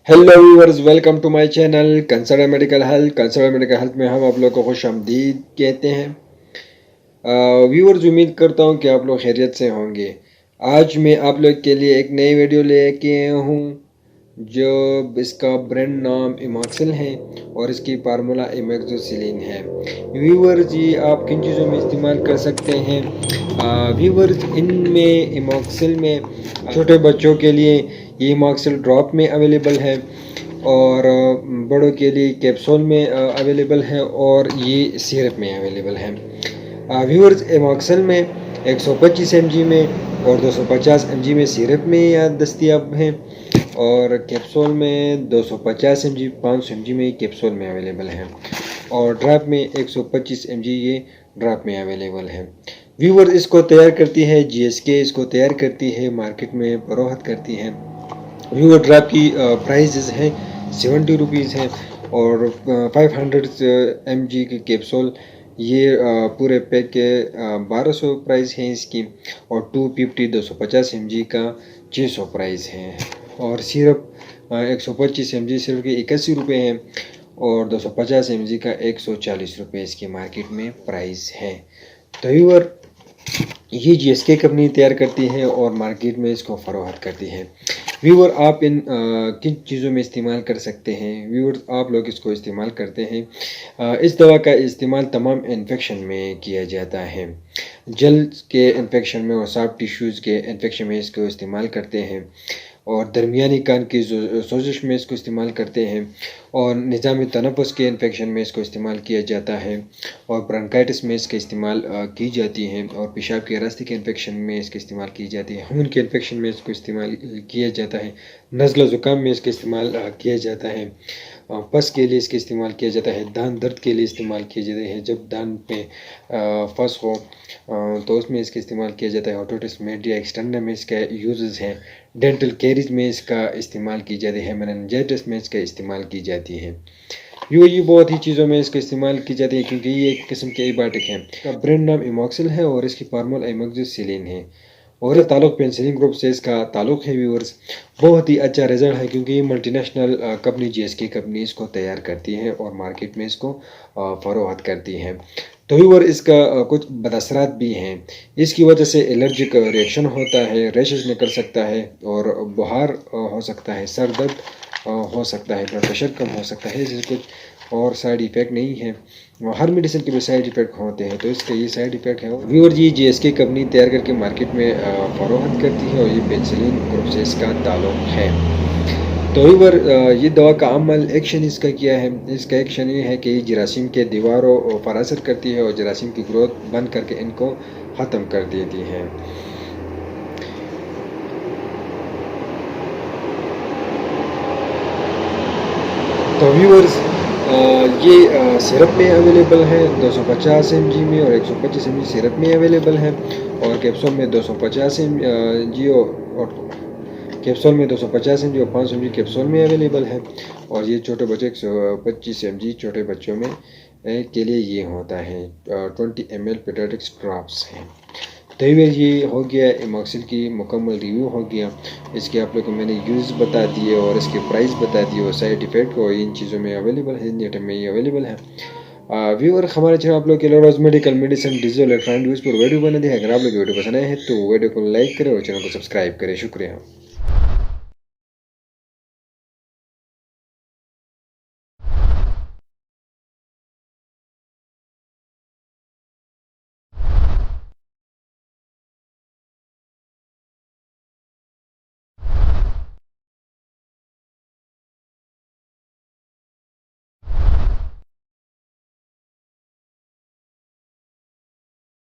Hello viewers, welcome to my channel consultant medical health. Consultant medical health में हम आप लोग को खुश आमदीद कहते हैं। व्यूअर्स, उम्मीद करता हूं कि आप लोग खैरियत से होंगे। आज मैं आप लोग के लिए एक नई वीडियो लेके आया हूं जो इसका ब्रांड नाम इमॉक्सिल है और इसकी फार्मूला इमोक्सिसिलिन है। व्यूअर्स, ये आप किन चीज़ों में इस्तेमाल कर सकते हैं? व्यूअर्स, इनमें इमॉक्सिल में छोटे बच्चों के लिए ये इमॉक्सिल ड्रॉप में अवेलेबल है और बड़ों के लिए कैप्सूल में अवेलेबल है और ये सिरप में अवेलेबल है। व्यूअर्स, इमॉक्सिल में 125 mg में और 250 mg में सिरप में दस्तियाब हैं और कैप्सूल में 250 mg 500 mg में कैप्सूल में अवेलेबल है और ड्रॉप में 125 mg ये ड्रॉप में अवेलेबल है। व्यूअर्स, इसको तैयार करती है जीएसके, इसको तैयार करती है, मार्केट में फरोख्त करती है। व्यूअर ड्रॉप की प्राइसेस हैं 70 रुपीज़ है और 500 mg की कैप्सूल ये पूरे पैक के 1200 प्राइस है इसकी और 250 mg का 600 प्राइस है और सिरप 125 mg सिर्फ के 81 रुपये हैं और 250 mg का 140 रुपये इसकी मार्केट में प्राइस है। तो व्यूअर, ये जीएसके कंपनी तैयार करती है और मार्केट में इसको फरोख्त करती है। व्यूअर, आप इन किन चीज़ों में इस्तेमाल कर सकते हैं? व्यूअर, आप लोग इसको इस्तेमाल करते हैं। इस दवा का इस्तेमाल तमाम इन्फेक्शन में किया जाता है। जल्द के इन्फेक्शन में और सॉफ्ट टिश्यूज़ के इन्फेक्शन में इसको इस्तेमाल करते हैं और दरमियानी कान की सोजिश में इसको इस्तेमाल करते हैं और निज़ामी तनफ़ुस के इन्फेक्शन में इसको इस्तेमाल किया जाता है और ब्रोंकाइटिस में इसका इस्तेमाल की जाती है और पेशाब के रास्ते के इन्फेक्शन में इसका इस्तेमाल की जाती है। खून के इन्फेक्शन में इसको इस्तेमाल किया जाता है। नज़ला ज़ुकाम में इसका इस्तेमाल किया जाता है। पस के लिए इसका इस्तेमाल किया जाता है। दान दर्द के लिए इस्तेमाल किया जाता है। जब दान पे फस हो तो उसमें इसका इस्तेमाल किया जाता है। ओटिटिस मीडिया एक्सटेंडा में इसका यूजेस है। डेंटल कैरीज में इसका इस्तेमाल की जाती है। मेनिंजाइटिस में इसका इस्तेमाल की जाती है। ये बहुत ही चीज़ों में इसका इस्तेमाल की जाती है क्योंकि ये एक किस्म के एंटीबायोटिक है। इसका ब्रांड नाम इमॉक्सिल है और इसकी फार्मूला इमोक्सिसिलिन है और ये ताल्लुक पेनिसिलिन ग्रुप से इसका ताल्लुक है। व्यूअर्स, बहुत ही अच्छा रिजल्ट है क्योंकि ये मल्टीनेशनल कंपनी जीएसके कंपनी इसको तैयार करती है और मार्केट में इसको फरोख्त करती है। तो व्यूअर, इसका कुछ बदअसरात भी हैं। इसकी वजह से एलर्जिक रिएक्शन होता है, रैशेज निकल सकता है और बुखार हो सकता है, सर दर्द हो सकता है, ब्लड प्रेशर कम हो सकता है। इससे कुछ और साइड इफ़ेक्ट नहीं है। हर मेडिसिन के भी साइड इफ़ेक्ट होते हैं, तो इसका ये साइड इफ़ेक्ट है। व्यूअर जी, जीएसके कंपनी तैयार करके मार्केट में फरोख्त करती है और ये पेनिसिलिन ग्रुप से इसका ताल्लुक है। तो व्यूअर, ये दवा का अमल एक्शन इसका क्या है? इसका एक्शन ये है कि ये जरासीम के दीवारों पर असर करती है और जरासीम की ग्रोथ बंद करके इनको ख़त्म कर देती है। तो व्यूअर्स, ये सिरप में अवेलेबल है 250 mg में और 125 mg सिरप में अवेलेबल है और कैप्सूल में 250 mg और कैप्सूल में 250 mg और 500 mg कैप्सूल में अवेलेबल है और ये छोटे बच्चे 125 mg छोटे बच्चों में के लिए ये होता है। 20 ml पेडियाट्रिक्स ड्रॉप्स हैं। तो ये हो गया इमॉक्सिल की मुकम्मल रिव्यू हो गया। इसके आप लोग को मैंने यूज़ बता दिए और इसके प्राइस बता दिए और साइड इफ़ेक्ट को इन चीज़ों में अवेलेबल है, इंडिया में ये अवेलेबल है। व्यूअर, हमारे चैनल आप लोग के लिए रोज़ medical medicine digital electronic news पर वीडियो बना दिया है। अगर आप लोग वीडियो पसंद आए हैं तो वीडियो को लाइक करें और चैनल को सब्सक्राइब करें। शुक्रिया।